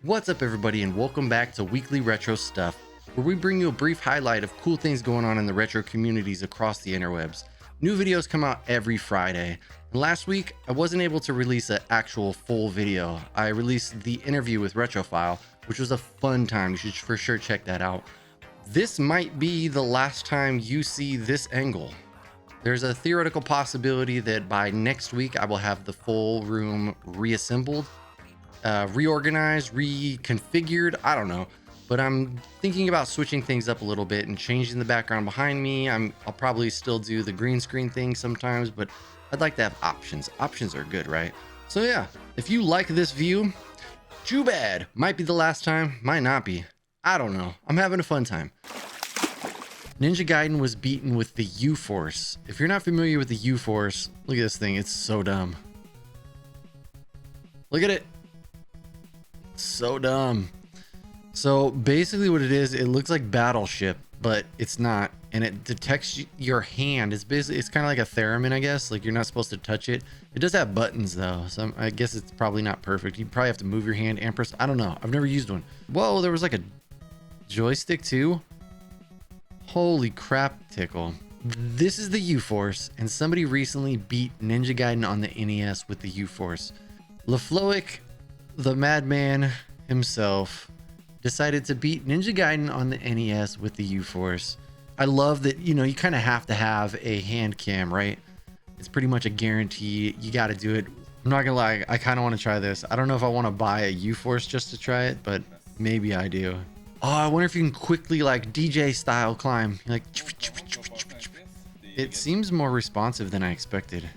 What's up everybody, and welcome back to Weekly Retro Stuff, where we bring you a brief highlight of cool things going on in the retro communities across the interwebs. New videos come out every Friday, and last week I wasn't able to release an actual full video. I released the interview with Retrophile, which was a fun time. You should for sure check that out. This might be the last time you see this angle. There's a theoretical possibility that by next week I will have the full room reassembled, reorganized, reconfigured. I don't know, but I'm thinking about switching things up a little bit and changing the background behind me. I'll probably still do the green screen thing sometimes, but I'd like to have options. Options are good, right? So yeah, if you like this view, too bad. Might be the last time, might not be. I don't know. I'm having a fun time. Ninja Gaiden was beaten with the Uforce. If you're not familiar with the Uforce, look at this thing. It's so dumb. Look at it. So dumb. So basically what it is, it looks like Battleship, but it's not, and it detects your hand. It's kind of like a theremin, I guess. Like, you're not supposed to touch it. It does have buttons though, so I guess it's probably not perfect. You probably have to move your hand and press. I don't know, I've never used one. Whoa, there was like a joystick too. Holy crap, tickle. This is the Uforce, and somebody recently beat Ninja Gaiden on the NES with the Uforce. LaFloic, the madman himself, decided to beat Ninja Gaiden on the NES with the Uforce. I love that, you know, you kind of have to have a hand cam, right? It's pretty much a guarantee. You got to do it. I'm not gonna lie, I kind of want to try this. I don't know if I want to buy a Uforce just to try it, but maybe I do. Oh, I wonder if you can quickly, like, DJ style climb. Like, it seems more responsive than I expected.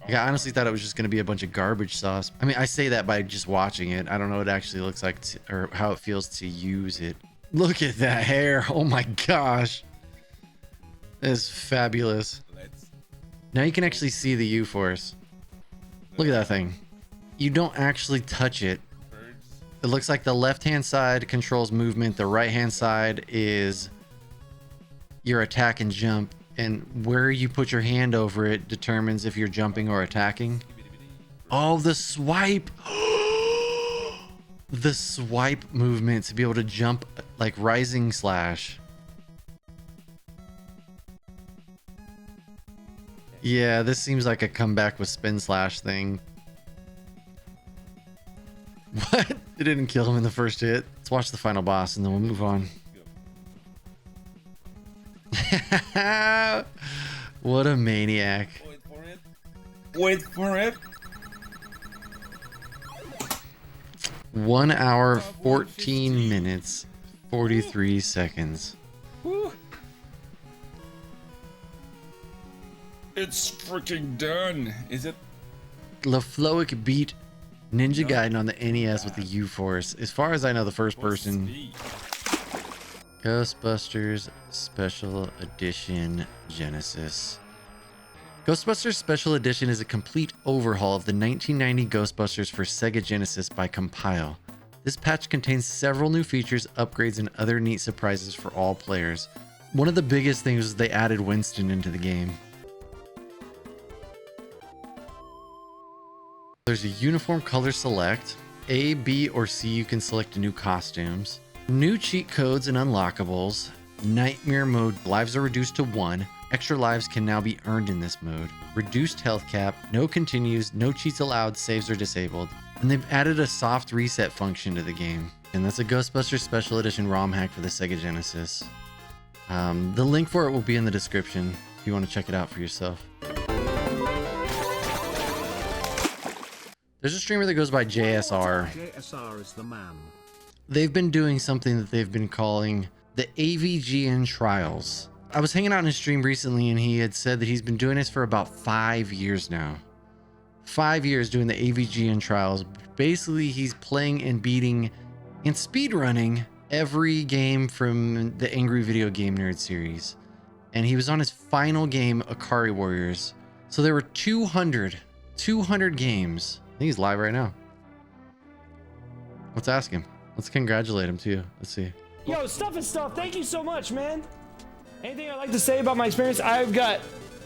Like, I honestly thought it was just going to be a bunch of garbage sauce. I mean, I say that by just watching it. I don't know what it actually looks like or how it feels to use it. Look at that hair. Oh my gosh. That is fabulous. Now you can actually see the Uforce. Look at that thing. You don't actually touch it. It looks like the left-hand side controls movement. The right-hand side is your attack and jump. And where you put your hand over it determines if you're jumping or attacking. Oh, the swipe. The swipe movement to be able to jump like rising slash. Yeah, this seems like a comeback with spin slash thing. What? It didn't kill him in the first hit. Let's watch the final boss and then we'll move on. What a maniac. Wait for it. Wait for it. 1 hour, 14 minutes, 43 seconds. Woo. It's freaking done. Is it? LaFloic beat Ninja Gaiden on the NES with the Uforce. As far as I know, the first person. Ghostbusters Special Edition Genesis. Ghostbusters Special Edition is a complete overhaul of the 1990 Ghostbusters for Sega Genesis by Compile. This patch contains several new features, upgrades, and other neat surprises for all players. One of the biggest things was they added Winston into the game. There's a uniform color select. A, B, or C, you can select new costumes. New cheat codes and unlockables. Nightmare mode, lives are reduced to 1. Extra lives can now be earned in this mode. Reduced health cap, no continues, no cheats allowed, saves are disabled. And they've added a soft reset function to the game. And that's a Ghostbusters Special Edition ROM hack for the Sega Genesis. The link for it will be in the description if you want to check it out for yourself. There's a streamer that goes by JSR. JSR is the man. They've been doing something that they've been calling the AVGN trials. I was hanging out in his stream recently and he had said that he's been doing this for about 5 years now. 5 years doing the AVGN trials. Basically, he's playing and beating and speedrunning every game from the Angry Video Game Nerd series. And he was on his final game, Akari Warriors. So there were 200 games. I think he's live right now. Let's ask him. Let's congratulate him too. Let's see. Yo, Stuff and Stuff, thank you so much, man. Anything I'd like to say about my experience? I've got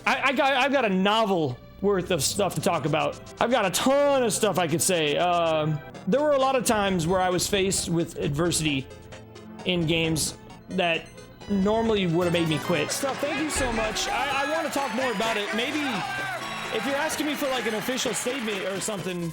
a novel worth of stuff to talk about. I've got a ton of stuff I could say. There were a lot of times where I was faced with adversity in games that normally would have made me quit. Stuff, thank you so much. I want to talk more about it. Maybe if you're asking me for like an official statement or something,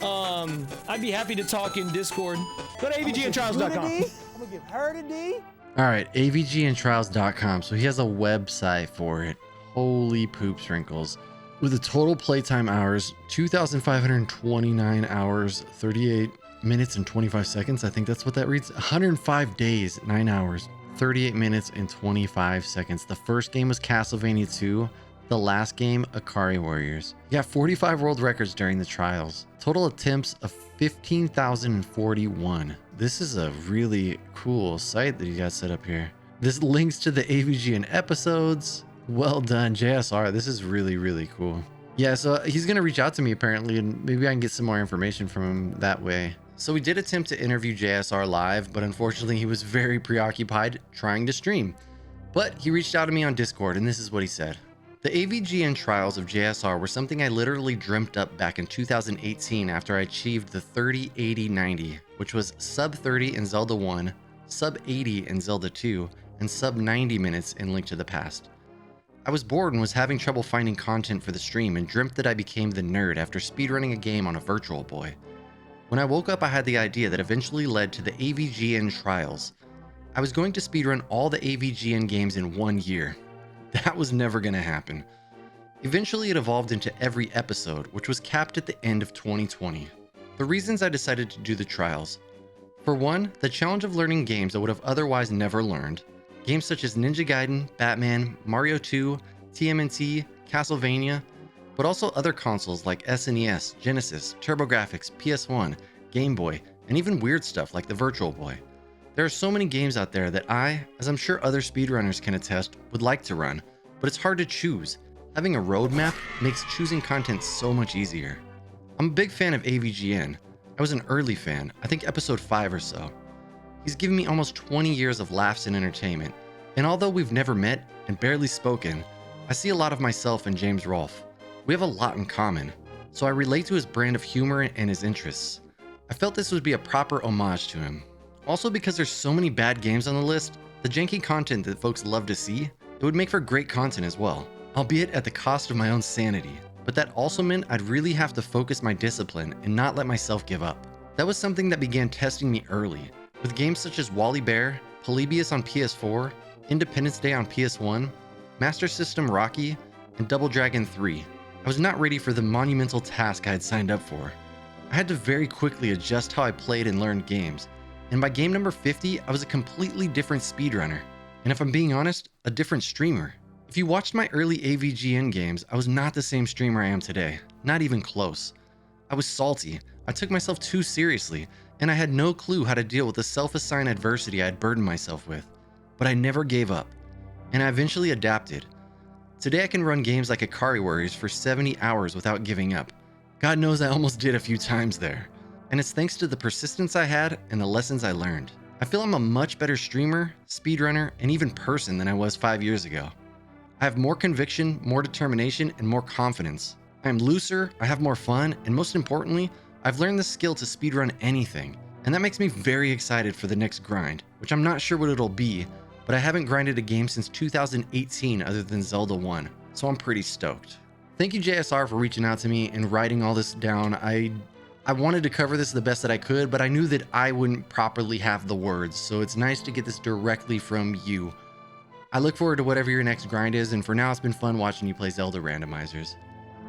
I'd be happy to talk in Discord. Go to avgntrials.com. I'm gonna give her the D. All right, avgntrials.com. So he has a website for it. Holy poop sprinkles. With the total playtime hours, 2,529 hours, 38 minutes and 25 seconds. I think that's what that reads. 105 days, 9 hours, 38 minutes and 25 seconds. The first game was Castlevania 2. The last game, Akari Warriors. He got 45 world records during the trials. Total attempts of 15,041. This is a really cool site that you got set up here. This links to the AVGN episodes. Well done, JSR. This is really, really cool. Yeah, so he's going to reach out to me apparently, and maybe I can get some more information from him that way. So we did attempt to interview JSR live, but unfortunately he was very preoccupied trying to stream. But he reached out to me on Discord, and this is what he said. The AVGN trials of JSR were something I literally dreamt up back in 2018 after I achieved the 30-80-90, which was sub 30 in Zelda 1, sub 80 in Zelda 2, and sub 90 minutes in Link to the Past. I was bored and was having trouble finding content for the stream and dreamt that I became the nerd after speedrunning a game on a Virtual Boy. When I woke up, I had the idea that eventually led to the AVGN trials. I was going to speedrun all the AVGN games in 1 year. That was never going to happen. Eventually, it evolved into every episode, which was capped at the end of 2020. The reasons I decided to do the trials. For one, the challenge of learning games I would have otherwise never learned. Games such as Ninja Gaiden, Batman, Mario 2, TMNT, Castlevania, but also other consoles like SNES, Genesis, TurboGrafx, PS1, Game Boy, and even weird stuff like the Virtual Boy. There are so many games out there that I, as I'm sure other speedrunners can attest, would like to run, but it's hard to choose. Having a roadmap makes choosing content so much easier. I'm a big fan of AVGN. I was an early fan, I think episode 5 or so. He's given me almost 20 years of laughs and entertainment, and although we've never met and barely spoken, I see a lot of myself in James Rolfe. We have a lot in common, so I relate to his brand of humor and his interests. I felt this would be a proper homage to him. Also, because there's so many bad games on the list, the janky content that folks love to see, it would make for great content as well, albeit at the cost of my own sanity. But that also meant I'd really have to focus my discipline and not let myself give up. That was something that began testing me early, with games such as Wally Bear, Polybius on PS4, Independence Day on PS1, Master System Rocky, and Double Dragon 3. I was not ready for the monumental task I had signed up for. I had to very quickly adjust how I played and learned games. And by game number 50, I was a completely different speedrunner. And if I'm being honest, a different streamer. If you watched my early AVGN games, I was not the same streamer I am today. Not even close. I was salty, I took myself too seriously, and I had no clue how to deal with the self-assigned adversity I had burdened myself with. But I never gave up, and I eventually adapted. Today I can run games like Akari Warriors for 70 hours without giving up. God knows I almost did a few times there. And it's thanks to the persistence I had and the lessons I learned. I feel I'm a much better streamer, speedrunner, and even person than I was 5 years ago. I have more conviction, more determination, and more confidence. I am looser, I have more fun, and most importantly, I've learned the skill to speedrun anything. And that makes me very excited for the next grind, which I'm not sure what it'll be, but I haven't grinded a game since 2018 other than Zelda 1, so I'm pretty stoked. Thank you JSR for reaching out to me and writing all this down. I wanted to cover this the best that I could, but I knew that I wouldn't properly have the words, so it's nice to get this directly from you. I look forward to whatever your next grind is, and for now it's been fun watching you play Zelda randomizers.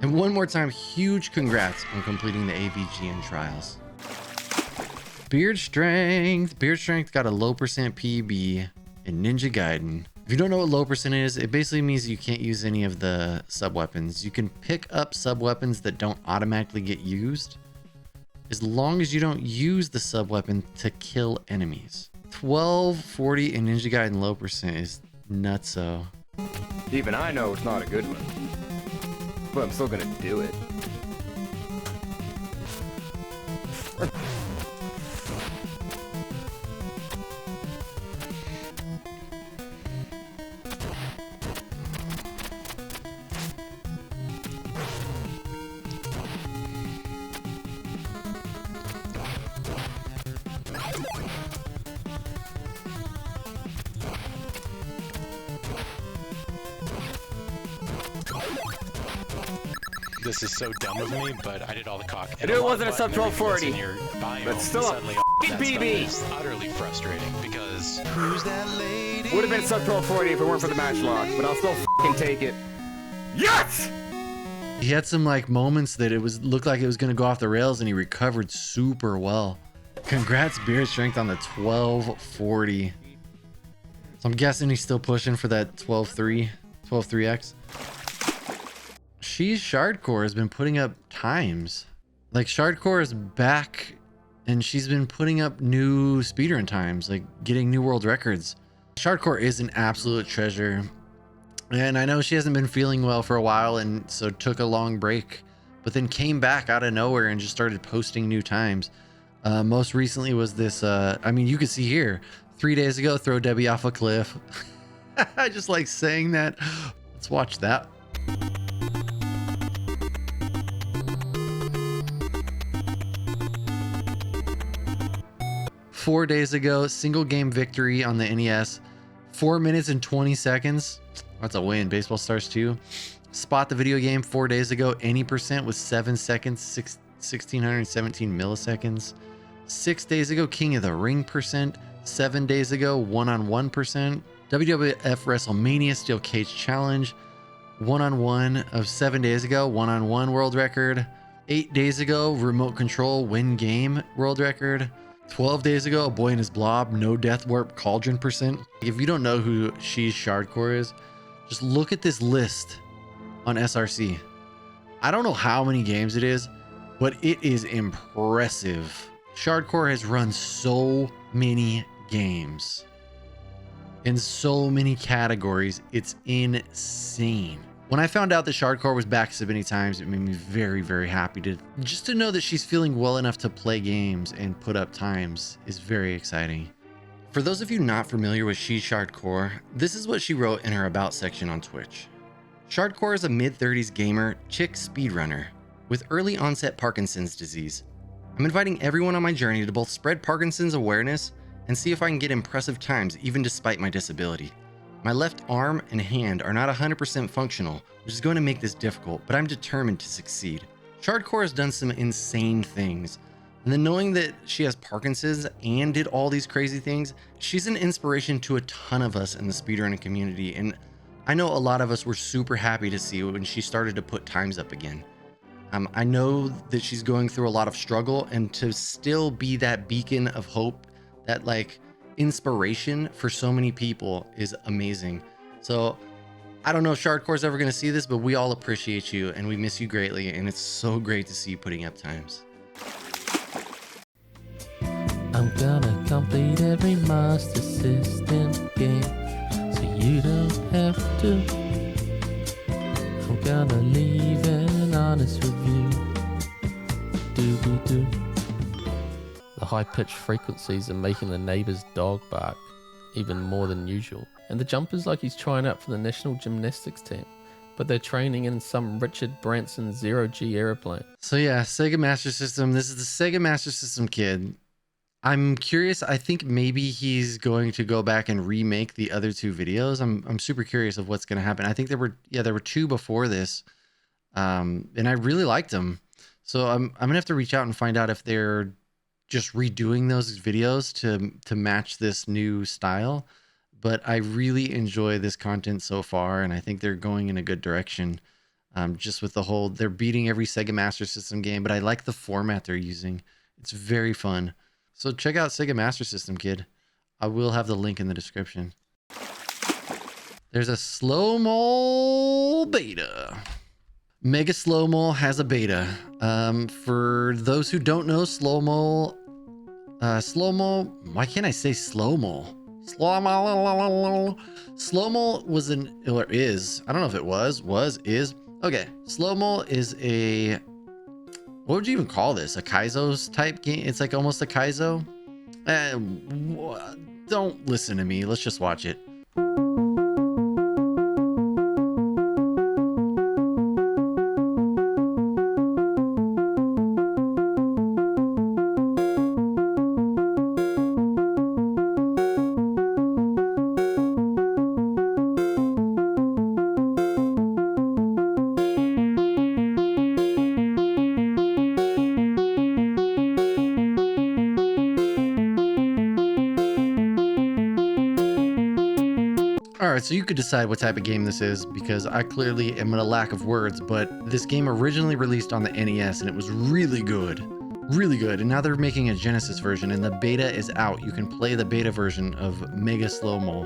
And one more time, huge congrats on completing the AVGN trials. BeardStrength. BeardStrength got a low percent PB in Ninja Gaiden. If you don't know what low percent is, it basically means you can't use any of the sub-weapons. You can pick up sub-weapons that don't automatically get used, as long as you don't use the sub-weapon to kill enemies. 1240 in Ninja Gaiden low percent is nutso. Even I know it's not a good one, but I'm still gonna do it. This is so dumb of me, but I did all the cock. I knew it wasn't a sub 1240, but still a PB. It's utterly frustrating because who's that lady? Would have been sub 1240 if it weren't for the match lock, but I'll still fucking take it. Yes! He had some like moments that looked like it was gonna go off the rails, and he recovered super well. Congrats, BeardStrength, on the 1240. So I'm guessing he's still pushing for that 12.3x. She's Shardcore has been putting up times. Like Shardcore is back, and she's been putting up new speedrun times, like getting new world records. Shardcore is an absolute treasure. And I know she hasn't been feeling well for a while, and so took a long break, but then came back out of nowhere and just started posting new times. Most recently was this, I mean, you can see here, 3 days ago, throw Debbie off a cliff. I just like saying that. Let's watch that. Four days ago, single game victory on the NES, 4 minutes and 20 seconds. That's a win. Baseball Stars 2. Spot the video game 4 days ago. Any percent was 7 seconds, 1617 milliseconds. 6 days ago, King of the Ring percent. 7 days ago, 1-on-1%. WWF WrestleMania Steel Cage Challenge. 1-on-1 of 7 days ago. 1-on-1 world record. 8 days ago, remote control win game world record. 12 days ago, a boy and his blob, no death warp cauldron percent. If you don't know who She's Shardcore is, just look at this list on SRC. I don't know how many games it is, but it is impressive. Shardcore has run so many games in so many categories. It's insane. When I found out that Shardcore was back so many times, it made me very, very happy to know that she's feeling well enough to play games and put up times is very exciting. For those of you not familiar with She's Shardcore, this is what she wrote in her About section on Twitch. Shardcore is a mid-30s gamer, chick speedrunner, with early onset Parkinson's disease. I'm inviting everyone on my journey to both spread Parkinson's awareness and see if I can get impressive times even despite my disability. My left arm and hand are not 100% functional, which is going to make this difficult, but I'm determined to succeed. Shardcore has done some insane things. And then knowing that she has Parkinson's and did all these crazy things, she's an inspiration to a ton of us in the speedrunning community. And I know a lot of us were super happy to see when she started to put times up again. I know that she's going through a lot of struggle, and to still be that beacon of hope, that like inspiration for so many people is amazing. So I don't know if Shardcore's ever going to see this, but we all appreciate you and we miss you greatly. And it's so great to see you putting up times. I'm gonna complete every Master System game, so you don't have to. I'm gonna leave an honest review. Doobie-doo. The high-pitched frequencies are making the neighbor's dog bark even more than usual, and the jumper's like he's trying out for the national gymnastics team, but they're training in some Richard Branson zero-G airplane. So yeah, Sega Master System. This is the Sega Master System kid. I'm curious. I think maybe he's going to go back and remake the other two videos. I'm super curious of what's going to happen. I think there were two before this, and I really liked them. So I'm gonna have to reach out and find out if they're just redoing those videos to match this new style. But I really enjoy this content so far, and I think they're going in a good direction. Just with the whole, they're beating every Sega Master System game, but I like the format they're using. It's very fun. So check out Sega Master System, kid. I will have the link in the description. There's a slow-mo beta. Mega Slow-mo has a beta. For those who don't know, slow-mo, why can't I say slow-mo? Slow-mo was or is, I don't know if it is. Okay, slow-mo is a, what would you even call this? A Kaizo's type game? It's like almost a Kaizo. Don't listen to me. Let's just watch it. All right, so you could decide what type of game this is because I clearly am at a lack of words, but this game originally released on the NES and it was really good. Really good. And now they're making a Genesis version and the beta is out. You can play the beta version of Mega Slow-Mo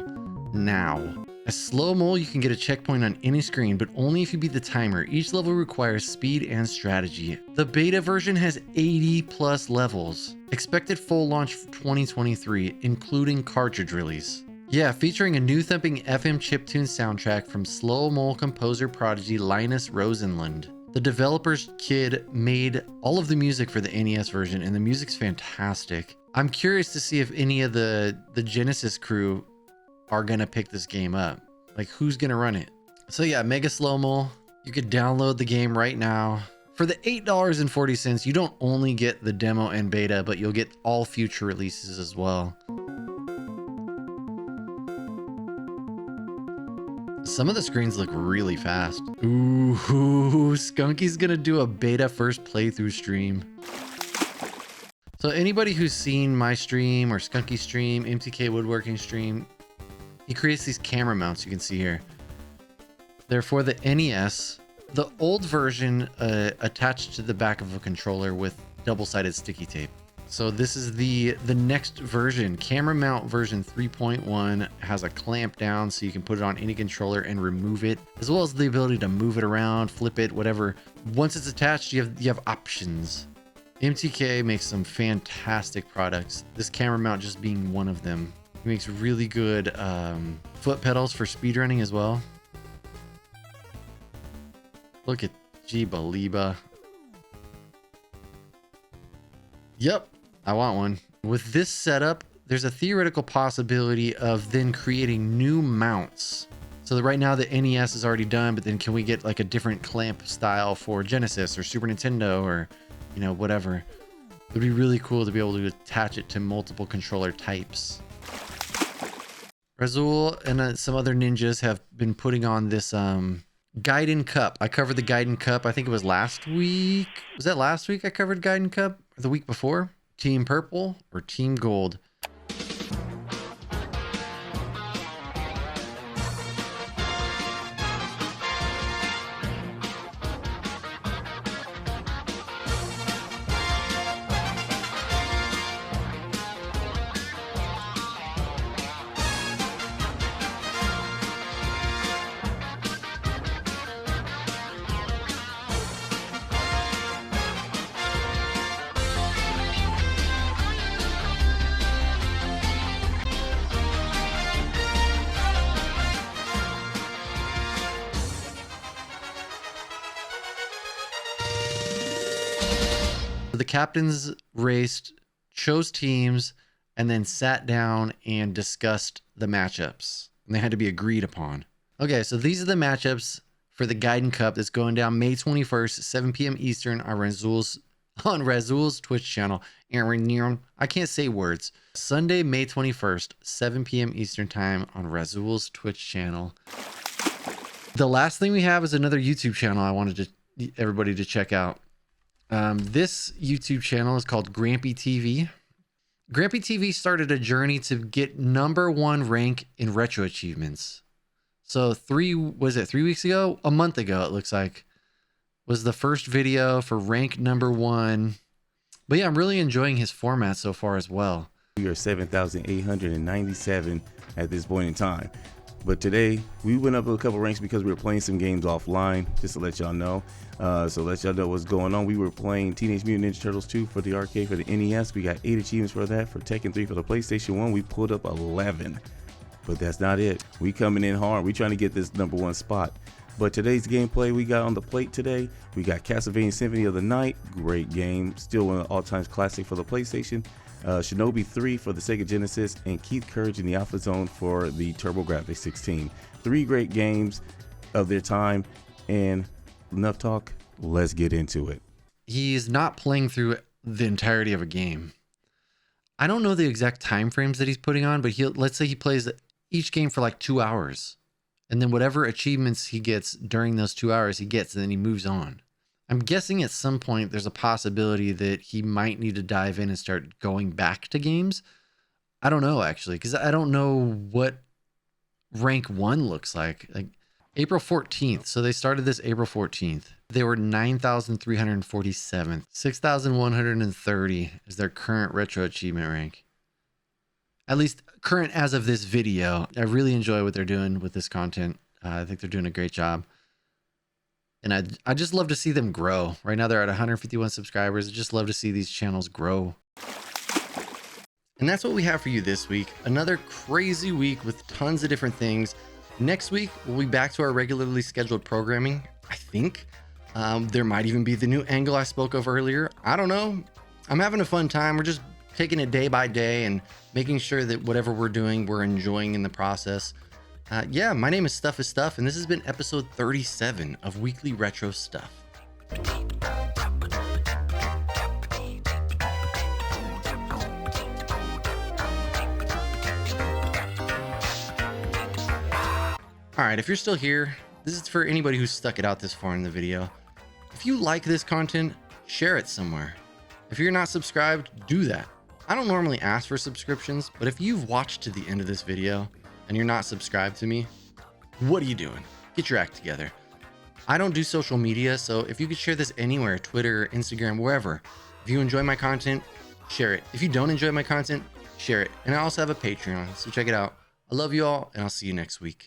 now. As Slow-Mo, you can get a checkpoint on any screen, but only if you beat the timer. Each level requires speed and strategy. The beta version has 80 plus levels. Expected full launch for 2023, including cartridge release. Yeah, featuring a new thumping FM chiptune soundtrack from Slow-Mo composer prodigy Linus Rosenlund. The developer's kid made all of the music for the NES version, and the music's fantastic. I'm curious to see if any of the Genesis crew are gonna pick this game up. Like, who's gonna run it? So yeah, Mega Slow-Mo. You could download the game right now. For the $8.40, you don't only get the demo and beta, but you'll get all future releases as well. Some of the screens look really fast. Ooh, Skunky's gonna do a beta first playthrough stream. So anybody who's seen my stream or Skunky's stream, MTK Woodworking stream, he creates these camera mounts you can see here. They're for the NES. The old version attached to the back of a controller with double-sided sticky tape. So this is the next version. Camera mount version 3.1 has a clamp down so you can put it on any controller and remove it, as well as the ability to move it around, flip it, whatever. Once it's attached, you have options. MTK makes some fantastic products. This camera mount just being one of them. He makes really good foot pedals for speedrunning as well. Look at Jeeba. Yep, I want one. With this setup, there's a theoretical possibility of then creating new mounts. So that right now the NES is already done, but then can we get like a different clamp style for Genesis or Super Nintendo or, you know, whatever. It would be really cool to be able to attach it to multiple controller types. Razul and some other ninjas have been putting on this Gaiden Cup. I covered the Gaiden Cup. I think it was last week. Was that last week I covered Gaiden Cup? Or the week before? Team Purple or Team Gold? The captains raced, chose teams, and then sat down and discussed the matchups. And they had to be agreed upon. Okay, so these are the matchups for the Gaiden Cup that's going down May 21st, 7 p.m. Eastern on Razul's Twitch channel. I can't say words. Sunday, May 21st, 7 p.m. Eastern time on Razul's Twitch channel. The last thing we have is another YouTube channel I wanted everybody to check out. This YouTube channel is called Grampy TV. Grampy TV started a journey to get #1 rank in retro achievements. So 3 weeks ago? A month ago, it looks like, was the first video for rank #1. But yeah, I'm really enjoying his format so far as well. We are 7,897 at this point in time. But today we went up a couple ranks because we were playing some games offline, just to let y'all know. So let y'all know what's going on. We were playing Teenage Mutant Ninja Turtles 2 for the arcade for the NES. We got 8 achievements for that. For Tekken 3 for the PlayStation 1, we pulled up 11. But that's not it. We coming in hard. We trying to get this #1 spot. But today's gameplay we got on the plate today, we got Castlevania Symphony of the Night, great game, still one of the all-time classic for the PlayStation. Shinobi 3 for the Sega Genesis, and Keith Courage in the Alpha Zone for the TurboGrafx 16. 3 great games of their time, and enough talk, let's get into it. He's not playing through the entirety of a game. I don't know the exact time frames that he's putting on, but let's say he plays each game for like 2 hours, and then whatever achievements he gets during those 2 hours he gets, and then he moves on. I'm guessing at some point there's a possibility that he might need to dive in and start going back to games. I don't know, actually, because I don't know what rank 1 looks like. Like April 14th. So they started this April 14th. They were 9,347th. 6,130 is their current retro achievement rank. At least current as of this video. I really enjoy what they're doing with this content. I think they're doing a great job. And I just love to see them grow. Right now they're at 151 subscribers. I just love to see these channels grow. And that's what we have for you this week. Another crazy week with tons of different things. Next week, we'll be back to our regularly scheduled programming, I think. There might even be the new angle I spoke of earlier. I don't know. I'm having a fun time. We're just taking it day by day and making sure that whatever we're doing, we're enjoying in the process. Yeah, my name is Stuff is Stuff, and this has been episode 37 of Weekly Retro Stuff. All right, if you're still here, this is for anybody who's stuck it out this far in the video. If you like this content, share it somewhere. If you're not subscribed, do that. I don't normally ask for subscriptions, but if you've watched to the end of this video and you're not subscribed to me, what are you doing? Get your act together. I don't do social media, so if you could share this anywhere, Twitter, Instagram, wherever. If you enjoy my content, share it. If you don't enjoy my content, share it. And I also have a Patreon, so check it out. I love you all, and I'll see you next week.